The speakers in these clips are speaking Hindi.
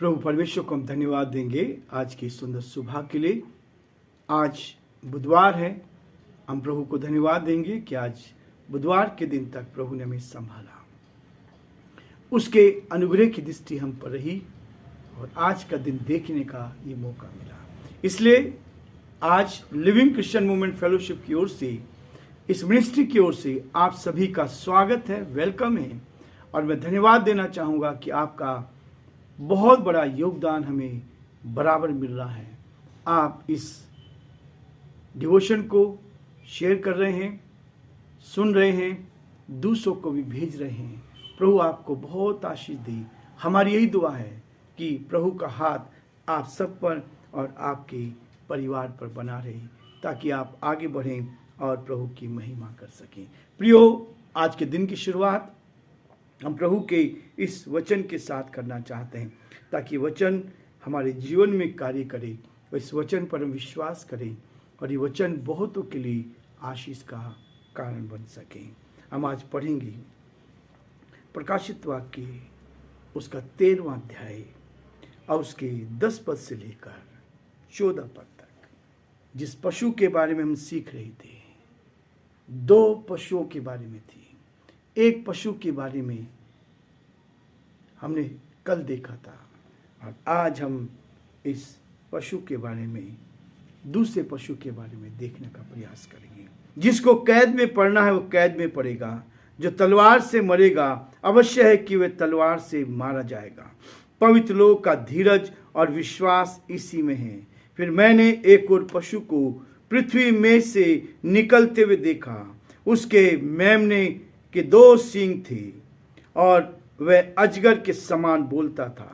प्रभु परमेश्वर को हम धन्यवाद देंगे आज की सुंदर सुबह के लिए। आज बुधवार है, हम प्रभु को धन्यवाद देंगे कि आज बुधवार के दिन तक प्रभु ने हमें संभाला, उसके अनुग्रह की दृष्टि हम पर रही और आज का दिन देखने का ये मौका मिला। इसलिए आज लिविंग क्रिश्चियन मूवमेंट फेलोशिप की ओर से, इस मिनिस्ट्री की ओर से आप सभी का स्वागत है, वेलकम है। और मैं धन्यवाद देना चाहूँगा कि आपका बहुत बड़ा योगदान हमें बराबर मिल रहा है। आप इस डिवोशन को शेयर कर रहे हैं, सुन रहे हैं, दूसरों को भी भेज रहे हैं। प्रभु आपको बहुत आशीष दे। हमारी यही दुआ है कि प्रभु का हाथ आप सब पर और आपके परिवार पर बना रहे, ताकि आप आगे बढ़ें और प्रभु की महिमा कर सकें। प्रियो, आज के दिन की शुरुआत हम प्रभु के इस वचन के साथ करना चाहते हैं, ताकि वचन हमारे जीवन में कार्य करे और इस वचन पर हम विश्वास करें और ये वचन बहुतों के लिए आशीष का कारण बन सके। हम आज पढ़ेंगे प्रकाशित वाक्य उसका 13वां अध्याय और उसके 10 पद से लेकर 14 पद तक, जिस पशु के बारे में हम सीख रहे थे। 2 पशुओं के बारे में थी। एक पशु के बारे में हमने कल देखा था और आज हम इस पशु के बारे में, दूसरे पशु के बारे में देखने का प्रयास करेंगे। जिसको कैद में पड़ना है वो कैद में पड़ेगा, जो तलवार से मरेगा अवश्य है कि वह तलवार से मारा जाएगा। पवित्र लोग का धीरज और विश्वास इसी में है। फिर मैंने एक और पशु को पृथ्वी में से निकलते हुए देखा। उसके मेमने के 2 सींग थे और वह अजगर के समान बोलता था।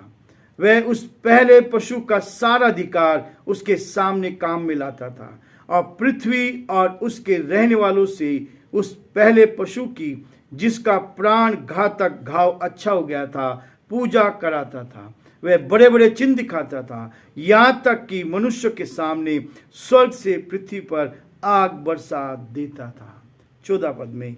वह उस पहले पशु का सारा अधिकार उसके सामने काम में लाता था और पृथ्वी और उसके रहने वालों से उस पहले पशु की, जिसका प्राण घातक घाव अच्छा हो गया था, पूजा कराता था। वह बड़े बड़े चिन्ह दिखाता था, यहाँ तक कि मनुष्य के सामने स्वर्ग से पृथ्वी पर आग बरसा देता था। 14 पद में,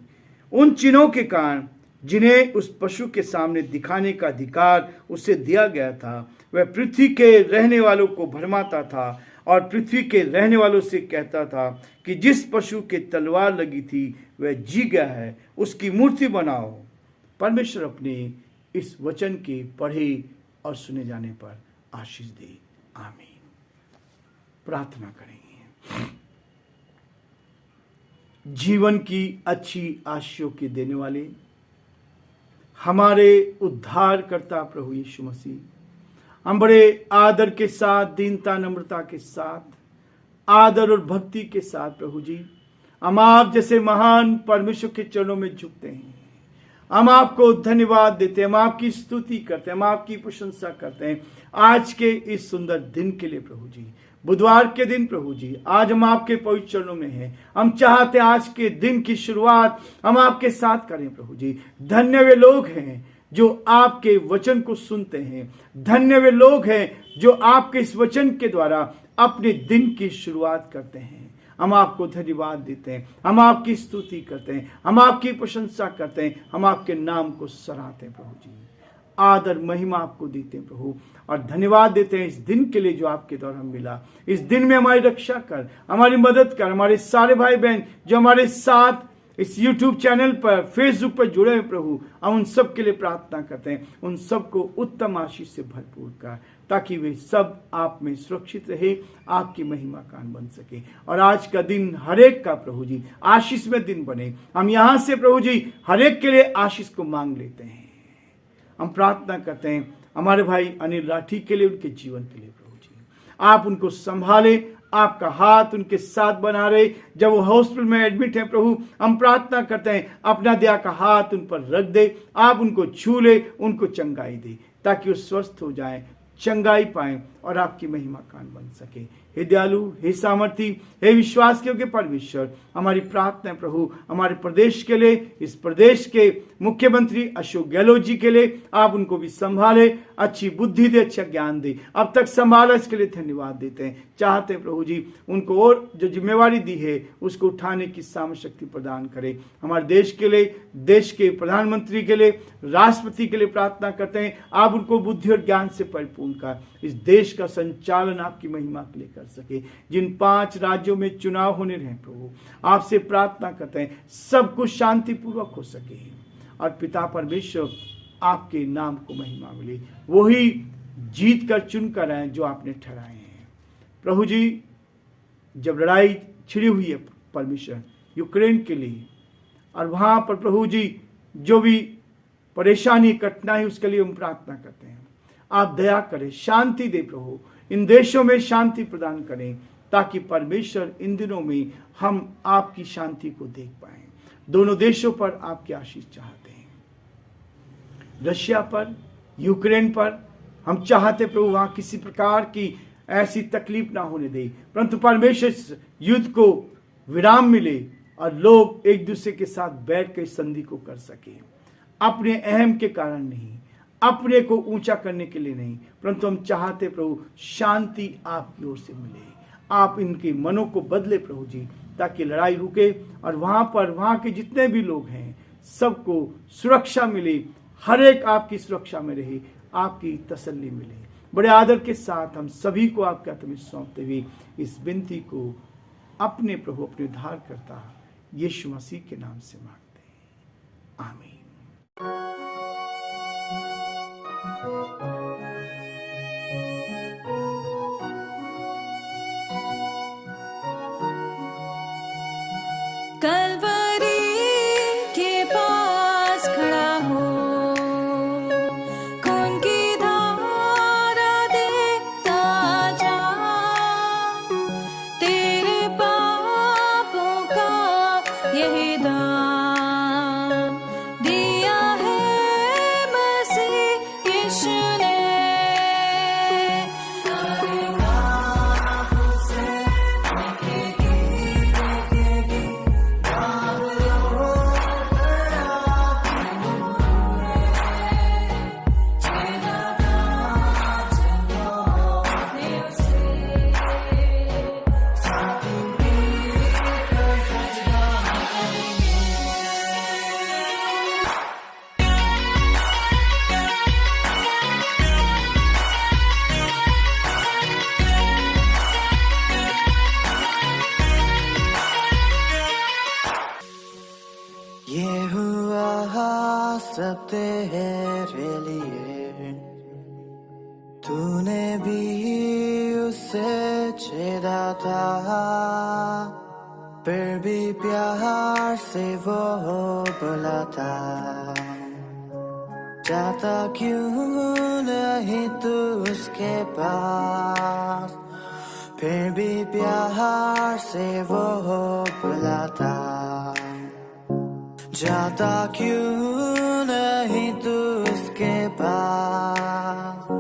उन चिन्हों के कारण जिन्हें उस पशु के सामने दिखाने का अधिकार उसे दिया गया था, वह पृथ्वी के रहने वालों को भरमाता था और पृथ्वी के रहने वालों से कहता था कि जिस पशु के तलवार लगी थी वह जी गया है, उसकी मूर्ति बनाओ। परमेश्वर अपने इस वचन के पढ़े और सुने जाने पर आशीष दे। आमीन। प्रार्थना करेंगे। जीवन की अच्छी आशीषों के देने वाले हमारे उद्धारकर्ता प्रभु यीशु मसीह, हम बड़े आदर के साथ, दीनता नम्रता के साथ, आदर और भक्ति के साथ प्रभु जी, हम आप जैसे महान परमेश्वर के चरणों में झुकते हैं। हम आपको धन्यवाद देते हैं, हम आपकी स्तुति करते हैं, हम आपकी प्रशंसा करते हैं आज के इस सुंदर दिन के लिए प्रभु जी। बुधवार के दिन प्रभु जी, आज हम आपके पवित्र चरणों में हैं। हम चाहते हैं आज के दिन की शुरुआत हम आपके साथ करें प्रभु जी। धन्य वे लोग हैं जो आपके वचन को सुनते हैं। धन्य वे लोग हैं जो आपके इस वचन के द्वारा अपने दिन की शुरुआत करते हैं। हम आपको धन्यवाद देते हैं, हम आपकी स्तुति करते हैं, हम आपकी प्रशंसा करते हैं, हम आपके नाम को सराहते हैं प्रभु जी। आदर महिमा आपको देते हैं प्रभु और धन्यवाद देते हैं इस दिन के लिए जो आपके द्वारा हम मिला। इस दिन में हमारी रक्षा कर, हमारी मदद कर। हमारे सारे भाई बहन जो हमारे साथ इस YouTube चैनल पर, फेसबुक पर जुड़े हैं प्रभु, हम उन सब के लिए प्रार्थना करते हैं। उन सबको उत्तम आशीष से भरपूर कर, ताकि वे सब आप में सुरक्षित रहे, आपकी महिमा कान बन सके। और आज का दिन हरेक का प्रभु जी आशीष में दिन बने। हम यहाँ से प्रभु जी हरेक के लिए आशीष को मांग लेते हैं। हम प्रार्थना करते हैं हमारे भाई अनिल राठी के लिए, उनके जीवन के लिए प्रभु जी, आप उनको संभाले, आपका हाथ उनके साथ बना रहे। जब वो हॉस्पिटल में एडमिट है प्रभु, हम प्रार्थना करते हैं अपना दया का हाथ उन पर रख दे, आप उनको छू ले, उनको चंगाई दे, ताकि वो स्वस्थ हो जाए, चंगाई पाएं और आपकी महिमा कान बन सके। हे दयालु, हे सामर्थी, हे विश्वास के योग्य परमेश्वर, हमारी प्रार्थना है प्रभु हमारे प्रदेश के लिए, इस प्रदेश के मुख्यमंत्री अशोक गहलोत जी के लिए आप उनको भी संभाले, अच्छी बुद्धि दे, अच्छा ज्ञान दे। अब तक संभाला, इसके लिए धन्यवाद देते हैं। चाहते प्रभु जी उनको और जो जिम्मेवारी दी है उसको उठाने की सामर्थ्य प्रदान करें। हमारे देश के लिए, देश के प्रधानमंत्री के लिए, राष्ट्रपति के लिए प्रार्थना करते हैं, आप उनको बुद्धि और ज्ञान से परिपूर्ण कर इस देश का संचालन आपकी महिमा के लिए कर सके। जिन 5 राज्यों में चुनाव होने रहे प्रभु, आपसे प्रार्थना करते हैं सब कुछ शांतिपूर्वक हो सके और पिता परमेश्वर आपके नाम को महिमा मिले। वही जीत कर चुन कर आए जो आपने ठहराए हैं प्रभु जी। जब लड़ाई छिड़ी हुई है परमेश्वर यूक्रेन के लिए, और वहां पर प्रभु जी जो भी परेशानी कठिनाई उसके लिए हम प्रार्थना करते हैं, आप दया करें, शांति दे प्रभु, इन देशों में शांति प्रदान करें ताकि परमेश्वर इन दिनों में हम आपकी शांति को देख पाएं। दोनों देशों पर आपकी आशीष चाहते हैं, रशिया पर, यूक्रेन पर। हम चाहते प्रभु वहां किसी प्रकार की ऐसी तकलीफ ना होने दे, परंतु परमेश्वर इस युद्ध को विराम मिले और लोग एक दूसरे के साथ बैठ कर संधि को कर सके, अपने अहम के कारण नहीं, अपने को ऊंचा करने के लिए नहीं, परंतु हम चाहते प्रभु शांति आपकी ओर से मिले। आप इनके मनों को बदले प्रभु जी, ताकि लड़ाई रुके और वहां के जितने भी लोग हैं सबको सुरक्षा मिले, हर एक आपकी सुरक्षा में रहे, आपकी तसल्ली मिले। बड़े आदर के साथ हम सभी को आपके हाथ में सौंपते हुए इस विनती को अपने प्रभु, अपने उद्धारकर्ता यीशु मसीह के नाम से मांगते हैं, आमीन। कलवरी के पास खड़ा हो, खून की धारा देखता जा, तेरे पापों का यही दाम दिया है मसीह यीशु ने। ये हुआ सब तेरे लिए, तूने भी उसे छेड़ा था, फिर भी प्यार से वो बोला था, जाता क्यों नहीं तू उसके पास, फिर भी प्यार से वो बोला था, जाता क्यों नहीं तू उसके पास।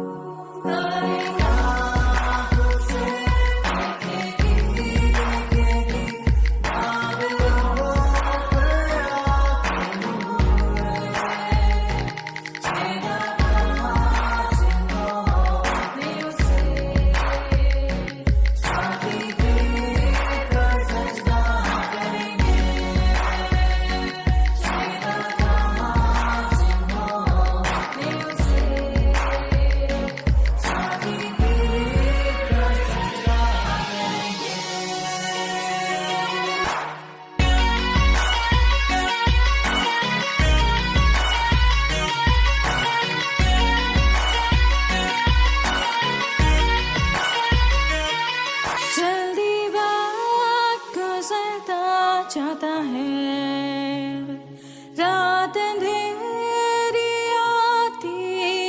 चाहता है, रात अंधेरी आती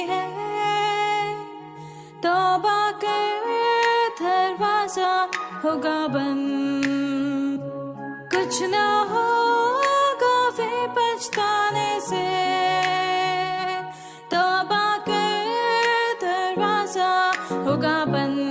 है, तौबा कर दरवाजा होगा बंद, कुछ ना होगा वे पछताने से, तौबा कर दरवाजा होगा बंद,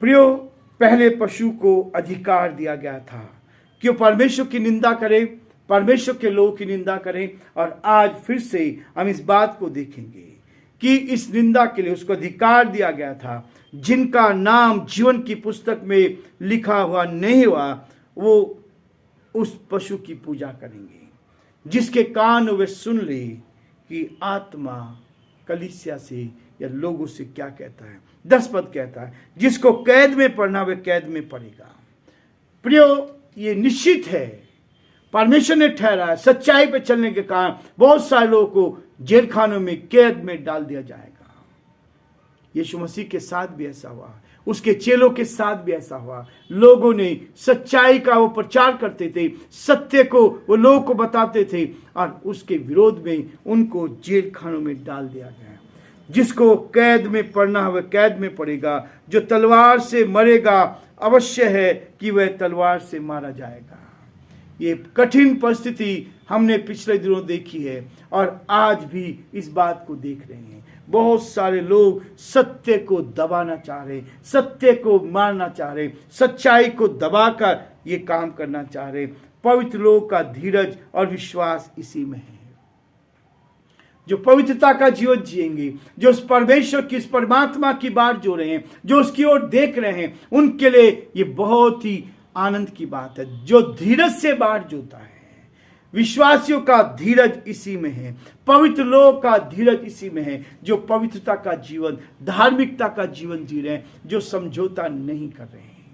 प्रियो, पहले पशु को अधिकार दिया गया था कि वो परमेश्वर की निंदा करे, परमेश्वर के लोगों की निंदा करें। और आज फिर से हम इस बात को देखेंगे कि इस निंदा के लिए उसको अधिकार दिया गया था। जिनका नाम जीवन की पुस्तक में लिखा हुआ नहीं हुआ, वो उस पशु की पूजा करेंगे। जिसके कान वे सुन ले कि आत्मा कलीसिया से या लोगों से क्या कहता है। 10 पद कहता है, जिसको कैद में पड़ना वे कैद में पड़ेगा। प्रियो, ये निश्चित है, परमेश्वर ने ठहरा है, सच्चाई पे चलने के कारण बहुत सारे लोगों को जेल खानों में, कैद में डाल दिया जाएगा। यीशु मसीह के साथ भी ऐसा हुआ, उसके चेलों के साथ भी ऐसा हुआ। लोगों ने सच्चाई का वो प्रचार करते थे, सत्य को वो लोगों को बताते थे, और उसके विरोध में उनको जेल खानों में डाल दिया गया। जिसको कैद में पड़ना है वह कैद में पड़ेगा, जो तलवार से मरेगा अवश्य है कि वह तलवार से मारा जाएगा। ये कठिन परिस्थिति हमने पिछले दिनों देखी है और आज भी इस बात को देख रहे हैं। बहुत सारे लोग सत्य को दबाना चाह रहे, सत्य को मारना चाह रहे, सच्चाई को दबाकर ये काम करना चाह रहे। पवित्र लोग का धीरज और विश्वास इसी में है। जो पवित्रता का जीवन जिएंगे, जो उस परमेश्वर की, इस परमात्मा की बात जो रहे हैं, जो उसकी ओर देख रहे हैं, उनके लिए ये बहुत ही आनंद की बात है। जो धीरज से बाट जोता है, विश्वासियों का धीरज इसी में है, पवित्र लोग का धीरज इसी में है। जो पवित्रता का जीवन, धार्मिकता का जीवन जी रहे हैं, जो समझौता नहीं कर रहे हैं,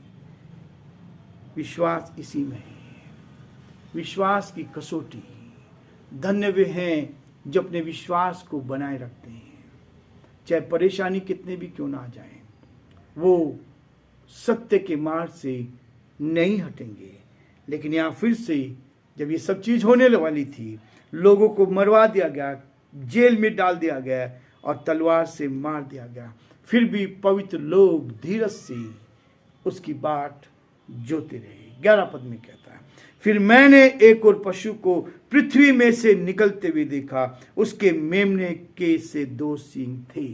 विश्वास इसी में है। विश्वास की कसौटी, धन्य वे हैं जो अपने विश्वास को बनाए रखते हैं। चाहे परेशानी कितने भी क्यों ना आ जाए, वो सत्य के मार्ग से नहीं हटेंगे। लेकिन यहाँ फिर से जब ये सब चीज होने वाली थी, लोगों को मरवा दिया गया, जेल में डाल दिया गया और तलवार से मार दिया गया, फिर भी पवित्र लोग धीरज से उसकी बाट जोते रहे। 11 पद में कहता है, फिर मैंने एक और पशु को पृथ्वी में से निकलते हुए देखा, उसके मेमने के से 2 सींग थे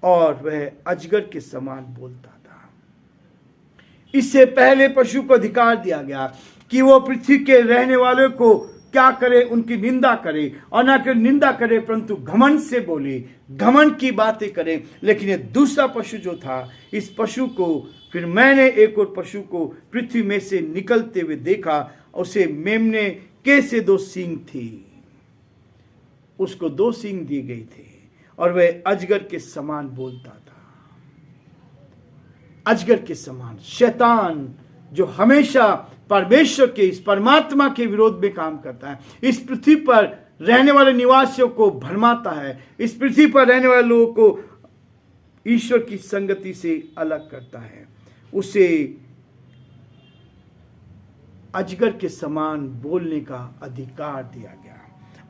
और वह अजगर के समान बोलता था। इससे पहले पशु को अधिकार दिया गया कि वो पृथ्वी के रहने वालों को क्या करे, उनकी निंदा करे, और ना कि निंदा करे परंतु घमंड से बोले, घमंड की बातें करे। लेकिन ये दूसरा पशु जो था, इस पशु को, फिर मैंने एक और पशु को पृथ्वी में से निकलते हुए देखा, उसे मेमने के से 2 सींग थी, उसको 2 सींग दिए गए थे और वह अजगर के समान बोलता था। अजगर के समान, शैतान जो हमेशा परमेश्वर के, इस परमात्मा के विरोध में काम करता है, इस पृथ्वी पर रहने वाले निवासियों को भरमाता है, इस पृथ्वी पर रहने वाले लोगों को ईश्वर की संगति से अलग करता है, उसे अजगर के समान बोलने का अधिकार दिया गया।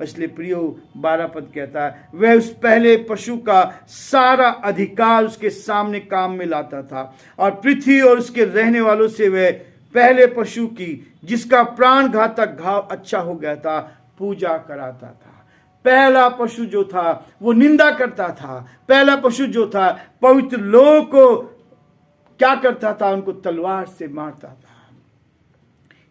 इसलिए प्रियो 12 पद कहता है, वह उस पहले पशु का सारा अधिकार उसके सामने काम में लाता था और पृथ्वी और उसके रहने वालों से वह पहले पशु की, जिसका प्राण घातक घाव अच्छा हो गया था, पूजा कराता था। पहला पशु जो था वो निंदा करता था, पहला पशु जो था पवित्र लोगों को क्या करता था, उनको तलवार से मारता था।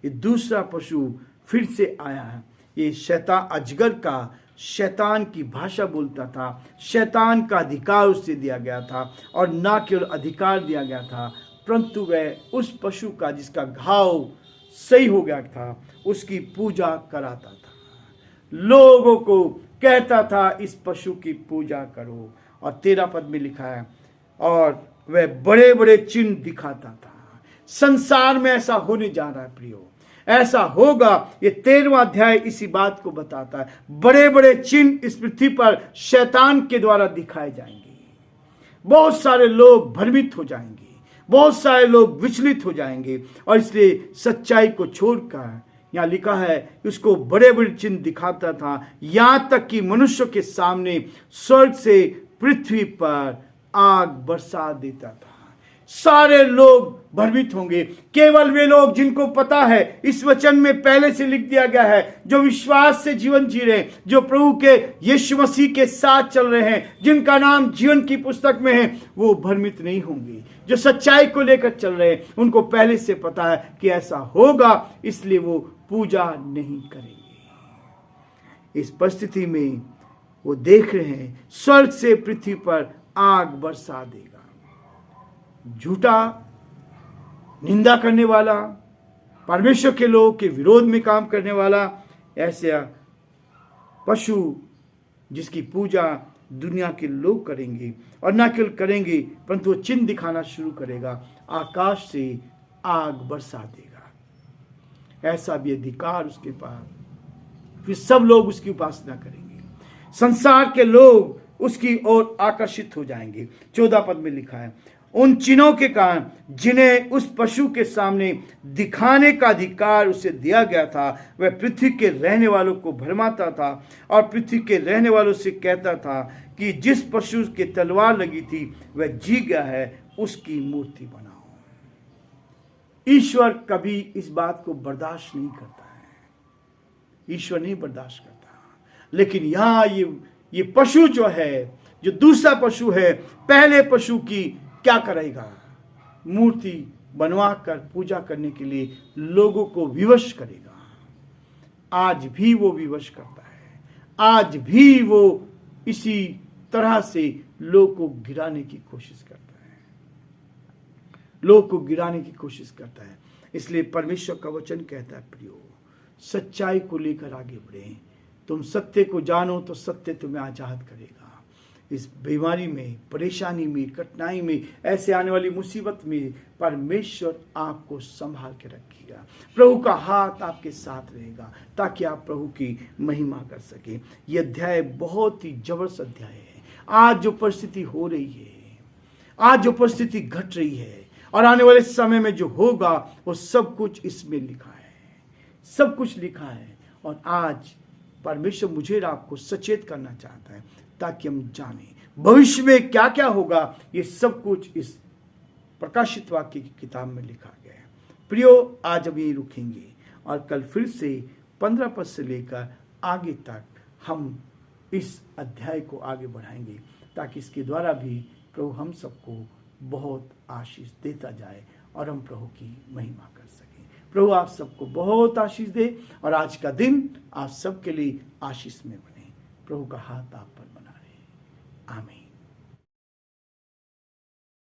ये दूसरा पशु फिर से आया है, ये शैतान, अजगर का, शैतान की भाषा बोलता था, शैतान का अधिकार उससे दिया गया था, और ना केवल अधिकार दिया गया था परंतु वह उस पशु का जिसका घाव सही हो गया था, उसकी पूजा कराता था। लोगों को कहता था इस पशु की पूजा करो। और 13 पद में लिखा है, और वह बड़े बड़े चिन्ह दिखाता था। संसार में ऐसा होने जा रहा है प्रियो, ऐसा होगा। ये 13वां अध्याय इसी बात को बताता है। बड़े बड़े चिन्ह इस पृथ्वी पर शैतान के द्वारा दिखाए जाएंगे। बहुत सारे लोग भ्रमित हो जाएंगे, बहुत सारे लोग विचलित हो जाएंगे, और इसलिए सच्चाई को छोड़कर, यहाँ लिखा है उसको बड़े बड़े चिन्ह दिखाता था, यहां तक कि मनुष्य के सामने स्वर्ग से पृथ्वी पर आग बरसा देता था। सारे लोग भ्रमित होंगे। केवल वे लोग जिनको पता है, इस वचन में पहले से लिख दिया गया है, जो विश्वास से जीवन जी रहे हैं, जो प्रभु के यीशु मसीह के साथ चल रहे हैं, जिनका नाम जीवन की पुस्तक में है, वो भ्रमित नहीं होंगे। जो सच्चाई को लेकर चल रहे हैं, उनको पहले से पता है कि ऐसा होगा, इसलिए वो पूजा नहीं करेंगे। इस परिस्थिति में वो देख रहे हैं स्वर्ग से पृथ्वी पर आग बरसा देगा। झूठा निंदा करने वाला, परमेश्वर के लोगों के विरोध में काम करने वाला, ऐसा पशु जिसकी पूजा दुनिया के लोग करेंगे, और न केवल करेंगे परंतु वो चिन्ह दिखाना शुरू करेगा, आकाश से आग बरसा देगा। ऐसा भी अधिकार उसके पास। फिर सब लोग उसकी उपासना करेंगे, संसार के लोग उसकी ओर आकर्षित हो जाएंगे। 14 पद में लिखा है, उन चिन्हों के कारण जिन्हें उस पशु के सामने दिखाने का अधिकार उसे दिया गया था, वह पृथ्वी के रहने वालों को भरमाता था और पृथ्वी के रहने वालों से कहता था कि जिस पशु के तलवार लगी थी वह जी गया है, उसकी मूर्ति बनाओ। ईश्वर कभी इस बात को बर्दाश्त नहीं करता है, ईश्वर नहीं बर्दाश्त करता। लेकिन यहां ये पशु जो है, जो दूसरा पशु है, पहले पशु की क्या करेगा? मूर्ति बनवा कर पूजा करने के लिए लोगों को विवश करेगा। आज भी वो विवश करता है, आज भी वो इसी तरह से लोग को गिराने की कोशिश करता है, लोग को गिराने की कोशिश करता है। इसलिए परमेश्वर का वचन कहता है, प्रियो, सच्चाई को लेकर आगे बढ़े। तुम सत्य को जानो तो सत्य तुम्हें आजाद करेगा। इस बीमारी में, परेशानी में, कठिनाई में, ऐसे आने वाली मुसीबत में परमेश्वर आपको संभाल के रखेगा। प्रभु का हाथ आपके साथ रहेगा ताकि आप प्रभु की महिमा कर सके। यह अध्याय बहुत ही जबरदस्त अध्याय है। आज जो परिस्थिति हो रही है, आज जो परिस्थिति घट रही है और आने वाले समय में जो होगा, वो सब कुछ इसमें लिखा है, सब कुछ लिखा है। और आज परमेश्वर मुझे और आपको सचेत करना चाहता है ताकि हम जानें भविष्य में क्या क्या होगा। ये सब कुछ इस प्रकाशित वाक्य की किताब में लिखा गया है। प्रियो, आज हम यही रुकेंगे और कल फिर से 15 पद से लेकर आगे तक हम इस अध्याय को आगे बढ़ाएंगे, ताकि इसके द्वारा भी प्रभु हम सबको बहुत आशीष देता जाए और हम प्रभु की महिमा कर सकें। प्रभु आप सबको बहुत आशीष दे और आज का दिन आप सबके लिए आशीष में बने। प्रभु का हाथ आप पर बना रहे। आमीन।